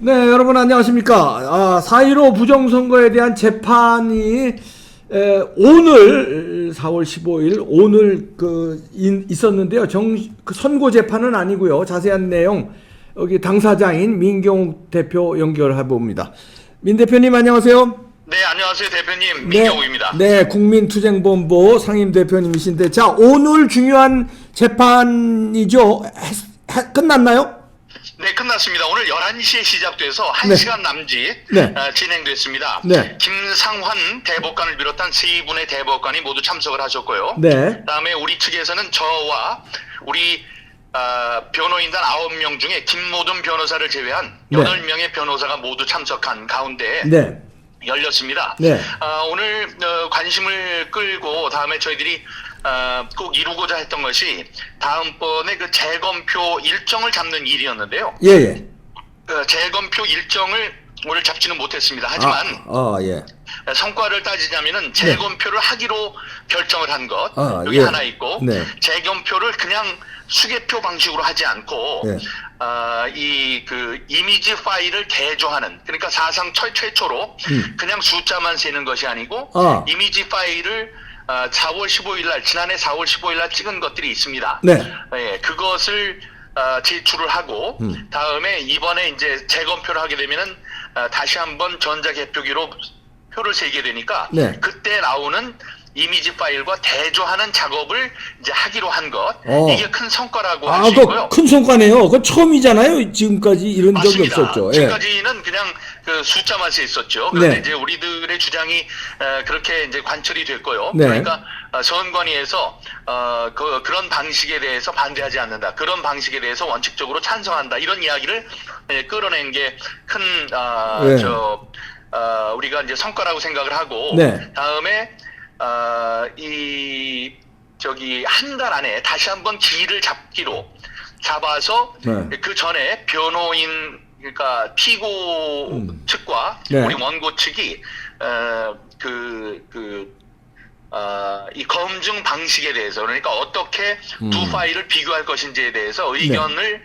네, 여러분 안녕하십니까. 4.15 부정선거에 대한 재판이 오늘 4월 15일 오늘 있었는데요. 그 선고 재판은 아니고요. 자세한 내용 여기 당사자인 민경욱 대표 연결해 봅니다. 민 대표님 안녕하세요. 네, 안녕하세요 대표님. 민경욱입니다. 네, 국민투쟁본부 상임 대표님이신데, 자, 오늘 중요한 재판이죠. 끝났나요? 네, 끝났습니다. 오늘 11시에 시작돼서 1시간 남짓 진행됐습니다. 네. 김상환 대법관을 비롯한 세 분의 대법관이 모두 참석을 하셨고요. 네. 그다음에 우리 측에서는 저와 우리 변호인단 9명 중에 김모든 변호사를 제외한 8명의 변호사가 모두 참석한 가운데 열렸습니다. 네. 오늘 관심을 끌고 다음에 저희들이 꼭 이루고자 했던 것이 다음번에 그 재검표 일정을 잡는 일이었는데요. 예. 재검표 일정을 오늘 잡지는 못했습니다. 하지만 성과를 따지자면은 재검표를 하기로 결정을 한 것 여기 하나 있고, 재검표를 그냥 수개표 방식으로 하지 않고 이미지 파일을 개조하는, 그러니까 사상 최초로 그냥 숫자만 세는 것이 아니고 이미지 파일을 4월 15일 날, 지난해 4월 15일 날 찍은 것들이 있습니다. 그것을 제출을 하고 다음에 이번에 이제 재검표를 하게 되면은 다시 한번 전자개표기로 표를 세게 되니까 그때 나오는 이미지 파일과 대조하는 작업을 이제 하기로 한 것, 이게 큰 성과라고 할 수 있고요. 큰 성과네요. 그 처음이잖아요. 지금까지 이런 적이 없었죠. 지금까지는 그냥 그 숫자만 써 있었죠. 그런데 이제 우리들의 주장이 그렇게 이제 관철이 됐고요. 그러니까 선관위에서 그런 방식에 대해서 반대하지 않는다, 그런 방식에 대해서 원칙적으로 찬성한다, 이런 이야기를 끌어낸 게 큰 우리가 이제 성과라고 생각을 하고, 다음에 한 달 안에 다시 한번 기일을 잡아서 그 전에 변호인, 그러니까 피고 측과 우리 원고 측이 이 검증 방식에 대해서, 그러니까 어떻게 두 파일을 비교할 것인지에 대해서 의견을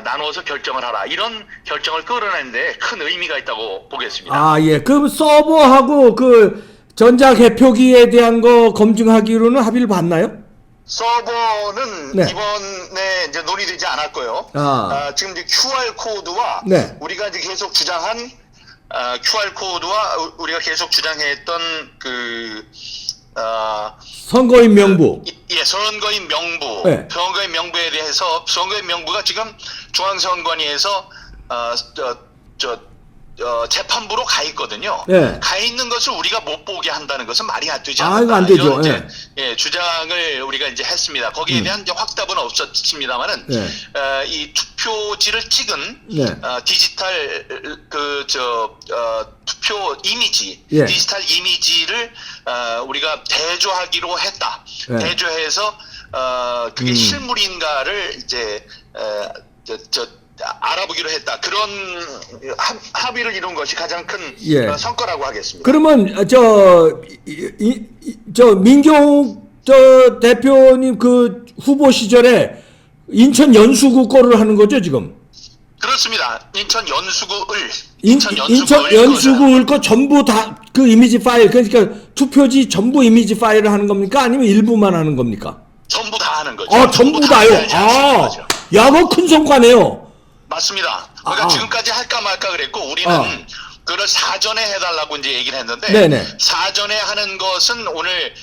나누어서 결정을 하라, 이런 결정을 끌어내는데 큰 의미가 있다고 보겠습니다. 그 서버하고 그 전자개표기에 대한 거 검증하기로는 합의를 봤나요? 서버는 이번에 이제 논의되지 않았고요. 지금 이제 QR 코드와 우리가 이제 계속 주장한 QR 코드와 우리가 계속 주장했던 선거인 명부. 선거인 명부. 선거인 명부에 대해서, 선거인 명부가 지금 중앙선관위에서 재판부로 가 있거든요. 가 있는 것을 우리가 못 보게 한다는 것은 말이 안 되지 않는다. 이거 안 되죠. 이런 주장을 우리가 이제 했습니다. 거기에 대한 이제 확답은 없었습니다만은 이 투표지를 찍은 디지털 투표 이미지, 디지털 이미지를 우리가 대조하기로 했다. 대조해서 그게 실물인가를 이제 알아보기로 했다. 그런 합의를 이룬 것이 가장 큰 성과라고 하겠습니다. 그러면 민경욱 대표님 그 후보 시절에 인천 연수구 거를 하는 거죠 지금? 그렇습니다. 인천 연수구을 거 전부 다 그 이미지 파일, 그러니까 투표지 전부 이미지 파일을 하는 겁니까? 아니면 일부만 하는 겁니까? 전부 다 하는 거죠. 전부 다요. 그거 큰 성과네요. 맞습니다. 그러니까 지금까지 할까 말까 그랬고, 우리는 그걸 사전에 해달라고 이제 얘기를 했는데, 사전에 하는 것은 오늘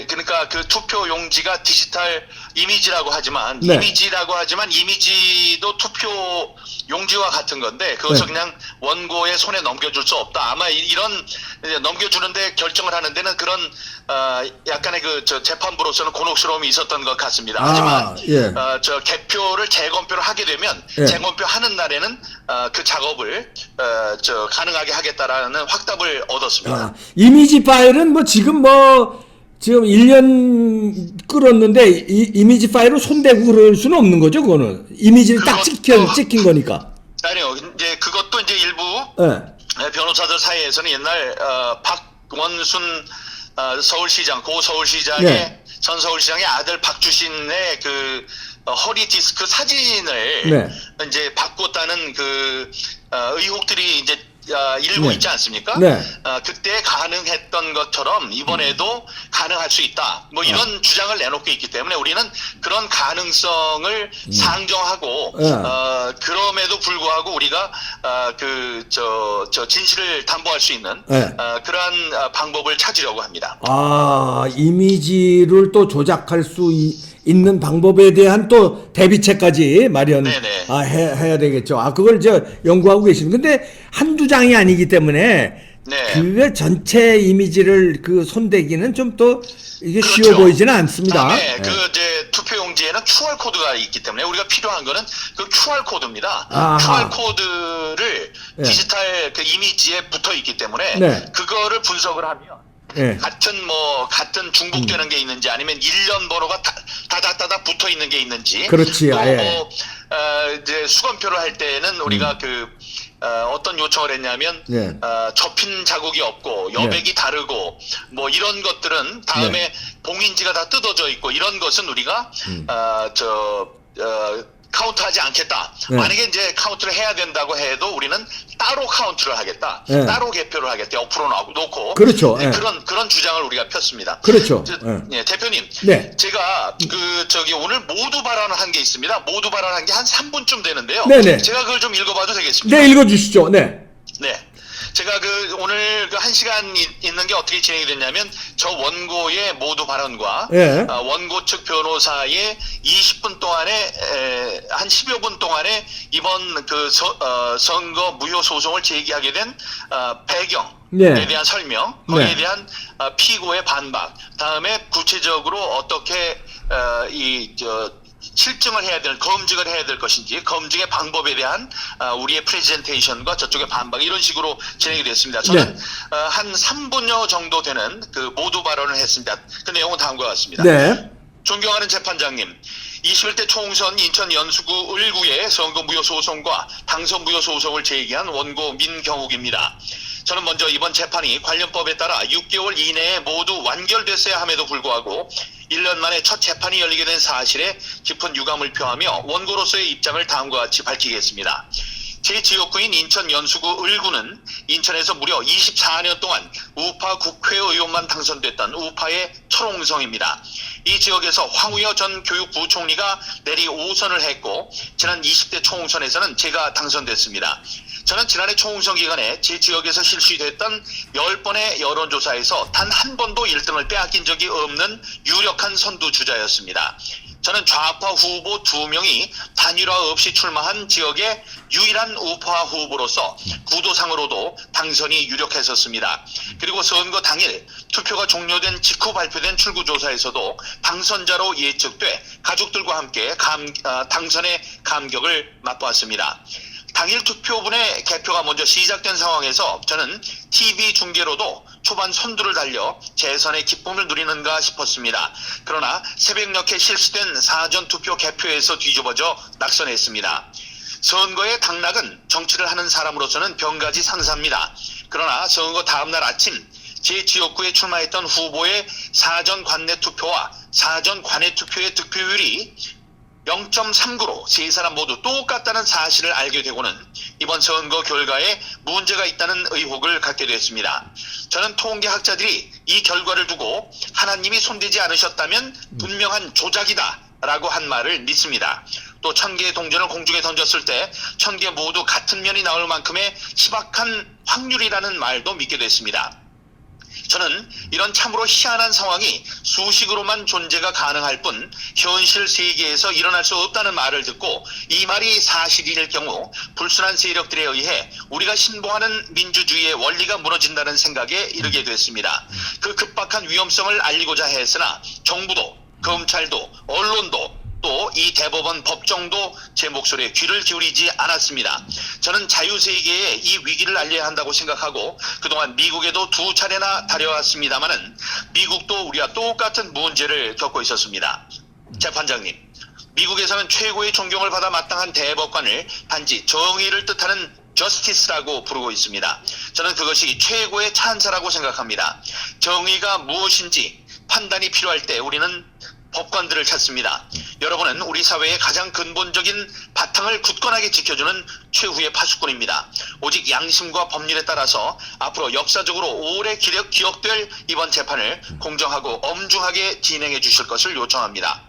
그러니까 그 투표 용지가 디지털 이미지라고 하지만 이미지도 투표 용지와 같은 건데, 그것을 그냥 원고의 손에 넘겨줄 수 없다. 아마 이런 넘겨주는데 결정을 하는 데는 그런 약간의 재판부로서는 곤혹스러움이 있었던 것 같습니다. 하지만 개표를 재검표를 하게 되면 재검표 하는 날에는 그 작업을 가능하게 하겠다라는 확답을 얻었습니다. 이미지 파일은 지금 1년 끌었는데 이미지 파일로 손대고 그럴 수는 없는 거죠, 그거는. 이미지를 딱 찍힌 거니까. 아니요. 이제 그것도 이제 일부 변호사들 사이에서는 옛날 박원순 서울시장, 고 서울시장의 전 서울시장의 아들 박주신의 허리 디스크 사진을 네. 이제 바꿨다는 그 의혹들이 이제 일고 네. 있지 않습니까? 네. 그때 가능했던 것처럼 이번에도 가능할 수 있다. 뭐 이런 주장을 내놓고 있기 때문에 우리는 그런 가능성을 상정하고 그럼에도 불구하고 우리가 진실을 담보할 수 있는 그러한 방법을 찾으려고 합니다. 이미지를 또 조작할 수 있는 방법에 대한 또 대비책까지 해야 되겠죠. 그걸 연구하고 계시는. 근데 한두 장이 아니기 때문에 그 전체 이미지를 손대기는 좀 또 이게 그렇죠. 쉬워 보이지는 않습니다. 그다음에 이제 투표용지에는 QR 코드가 있기 때문에 우리가 필요한 거는 그 QR 코드입니다. QR 코드를 디지털 그 이미지에 붙어 있기 때문에 그거를 분석을 하면 같은 중복되는 게 있는지 아니면 일련 번호가 다닥다닥 붙어 있는 게 있는지. 그렇지. 또 이제 수검표를 할 때는 우리가 어떤 요청을 했냐면 접힌 자국이 없고 여백이 다르고 뭐 이런 것들은 다음에 봉인지가 다 뜯어져 있고 이런 것은 우리가 카운트하지 않겠다. 만약에 이제 카운트를 해야 된다고 해도 우리는 따로 카운트를 하겠다. 따로 개표를 하겠다. 옆으로 놓고. 그렇죠. 그런 주장을 우리가 폈습니다. 그렇죠. 대표님, 제가 오늘 모두 발언을 한 게 있습니다. 모두 발언한 게 한 3분쯤 되는데요. 제가 그걸 좀 읽어봐도 되겠습니까? 네, 읽어주시죠. 네. 제가 오늘 1시간 있는 게 어떻게 진행이 됐냐면 저 원고의 모두 발언과 원고 측 변호사의 20분 동안에 한 10여 분 동안에 이번 선거 무효 소송을 제기하게 된 배경에 대한 설명, 거기에 대한 피고의 반박, 다음에 구체적으로 어떻게 실증을 해야 될, 검증을 해야 될 것인지, 검증의 방법에 대한 우리의 프레젠테이션과 저쪽의 반박, 이런 식으로 진행이 됐습니다. 저는 한 3분여 정도 되는 모두 발언을 했습니다. 그 내용은 다음과 같습니다. 존경하는 재판장님, 21대 총선 인천 연수구 을구의 선거 무효 소송과 당선 무효 소송을 제기한 원고 민경욱입니다. 저는 먼저 이번 재판이 관련법에 따라 6개월 이내에 모두 완결됐어야 함에도 불구하고 1년 만에 첫 재판이 열리게 된 사실에 깊은 유감을 표하며 원고로서의 입장을 다음과 같이 밝히겠습니다. 제 지역구인 인천 연수구 을구는 인천에서 무려 24년 동안 우파 국회의원만 당선됐던 우파의 철옹성입니다. 이 지역에서 황우여 전 교육부총리가 내리 5선을 했고 지난 20대 총선에서는 제가 당선됐습니다. 저는 지난해 총선 기간에 제 지역에서 실시됐던 10번의 여론조사에서 단 한 번도 1등을 빼앗긴 적이 없는 유력한 선두주자였습니다. 저는 좌파 후보 2명이 단일화 없이 출마한 지역의 유일한 우파 후보로서 구도상으로도 당선이 유력했었습니다. 그리고 선거 당일 투표가 종료된 직후 발표된 출구조사에서도 당선자로 예측돼 가족들과 함께 당선의 감격을 맛보았습니다. 당일 투표분의 개표가 먼저 시작된 상황에서 저는 TV 중계로도 초반 선두를 달려 재선의 기쁨을 누리는가 싶었습니다. 그러나 새벽녘에 실시된 사전투표 개표에서 뒤집어져 낙선했습니다. 선거의 당락은 정치를 하는 사람으로서는 병가지 상사입니다. 그러나 선거 다음날 아침 제 지역구에 출마했던 후보의 사전 관내 투표와 사전 관외 투표의 득표율이 0.39로 세 사람 모두 똑같다는 사실을 알게 되고는 이번 선거 결과에 문제가 있다는 의혹을 갖게 됐습니다. 저는 통계학자들이 이 결과를 두고 하나님이 손대지 않으셨다면 분명한 조작이다 라고 한 말을 믿습니다. 또 1000개의 동전을 공중에 던졌을 때 1000개 모두 같은 면이 나올 만큼의 희박한 확률이라는 말도 믿게 됐습니다. 저는 이런 참으로 희한한 상황이 수식으로만 존재가 가능할 뿐 현실 세계에서 일어날 수 없다는 말을 듣고 이 말이 사실일 경우 불순한 세력들에 의해 우리가 신봉하는 민주주의의 원리가 무너진다는 생각에 이르게 됐습니다. 그 급박한 위험성을 알리고자 했으나 정부도 검찰도 언론도 또 이 대법원 법정도 제 목소리에 귀를 기울이지 않았습니다. 저는 자유세계에 이 위기를 알려야 한다고 생각하고 그동안 미국에도 2차례나 다녀왔습니다마는 미국도 우리와 똑같은 문제를 겪고 있었습니다. 재판장님, 미국에서는 최고의 존경을 받아 마땅한 대법관을 단지 정의를 뜻하는 저스티스라고 부르고 있습니다. 저는 그것이 최고의 찬사라고 생각합니다. 정의가 무엇인지 판단이 필요할 때 우리는 법관들을 찾습니다. 여러분은 우리 사회의 가장 근본적인 바탕을 굳건하게 지켜주는 최후의 파수꾼입니다. 오직 양심과 법률에 따라서 앞으로 역사적으로 오래 기억될 이번 재판을 공정하고 엄중하게 진행해 주실 것을 요청합니다.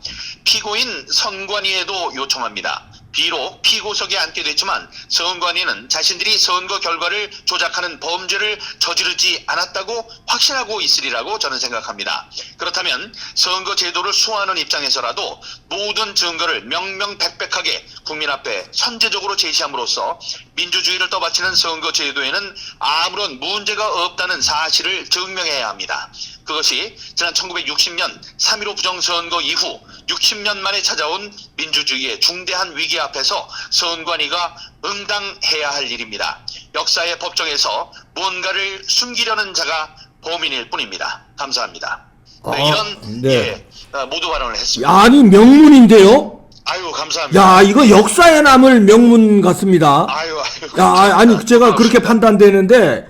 피고인 선관위에도 요청합니다. 비록 피고석에 앉게 됐지만 선관위는 자신들이 선거 결과를 조작하는 범죄를 저지르지 않았다고 확신하고 있으리라고 저는 생각합니다. 그렇다면 선거 제도를 수호하는 입장에서라도 모든 증거를 명명백백하게 국민 앞에 선제적으로 제시함으로써 민주주의를 떠받치는 선거 제도에는 아무런 문제가 없다는 사실을 증명해야 합니다. 그것이 지난 1960년 3.15 부정선거 이후 60년 만에 찾아온 민주주의의 중대한 위기 앞에서 선관위가 응당해야 할 일입니다. 역사의 법정에서 뭔가를 숨기려는 자가 범인일 뿐입니다. 감사합니다. 이런 모두 발언을 했습니다. 아니 명문인데요? 아유 감사합니다. 야 이거 역사에 남을 명문 같습니다. 아유. 야 아니 제가 그렇게 판단되는데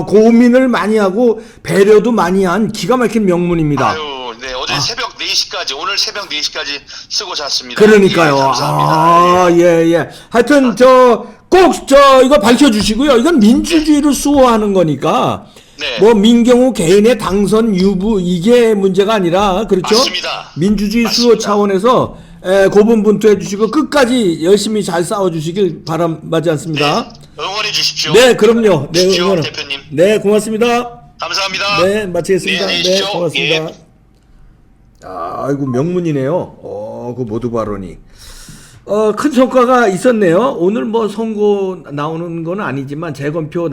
고민을 많이 하고 배려도 많이 한 기가 막힌 명문입니다. 아유, 네 어제 새벽 4시까지 오늘 새벽 4시까지 쓰고 잤습니다. 그러니까요. 예, 감사합니다. 예. 하여튼 꼭 이거 밝혀주시고요. 이건 민주주의를 수호하는 거니까. 네. 뭐 민경우 개인의 당선 유부 이게 문제가 아니라 그렇죠? 맞습니다. 민주주의 수호 맞습니다. 차원에서 고분분투해 주시고 끝까지 열심히 잘 싸워 주시길 바람하지 않습니다. 네. 응원해 주십시오. 네, 그럼요. 네, 응원 대표님. 네, 고맙습니다. 감사합니다. 네, 마치겠습니다. 네, 네, 고맙습니다. 예. 아이고 명문이네요. 그 모두 발언이. 큰 성과가 있었네요. 오늘 뭐 선고 나오는 건 아니지만 재검표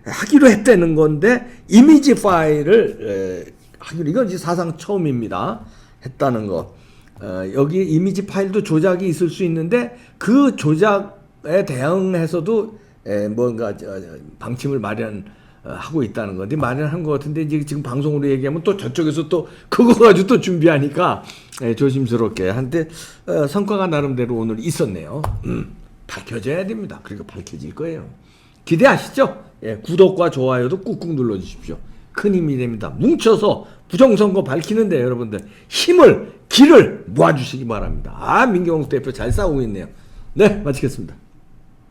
하기로 했다는 건데 이미지 파일을 하기로 이건 이제 사상 처음입니다. 했다는 거. 여기 이미지 파일도 조작이 있을 수 있는데 그 조작에 대응해서도 뭔가 방침을 마련하고 있다는 건데 마련한 것 같은데 이제 지금 방송으로 얘기하면 또 저쪽에서 또 그거 가지고 또 준비하니까 조심스럽게 한데 성과가 나름대로 오늘 있었네요. 밝혀져야 됩니다. 그리고 밝혀질 거예요. 기대하시죠? 구독과 좋아요도 꾹꾹 눌러주십시오. 큰 힘이 됩니다. 뭉쳐서 부정선거 밝히는데 여러분들 길을 모아주시기 바랍니다. 민경욱 대표 잘 싸우고 있네요. 네, 마치겠습니다.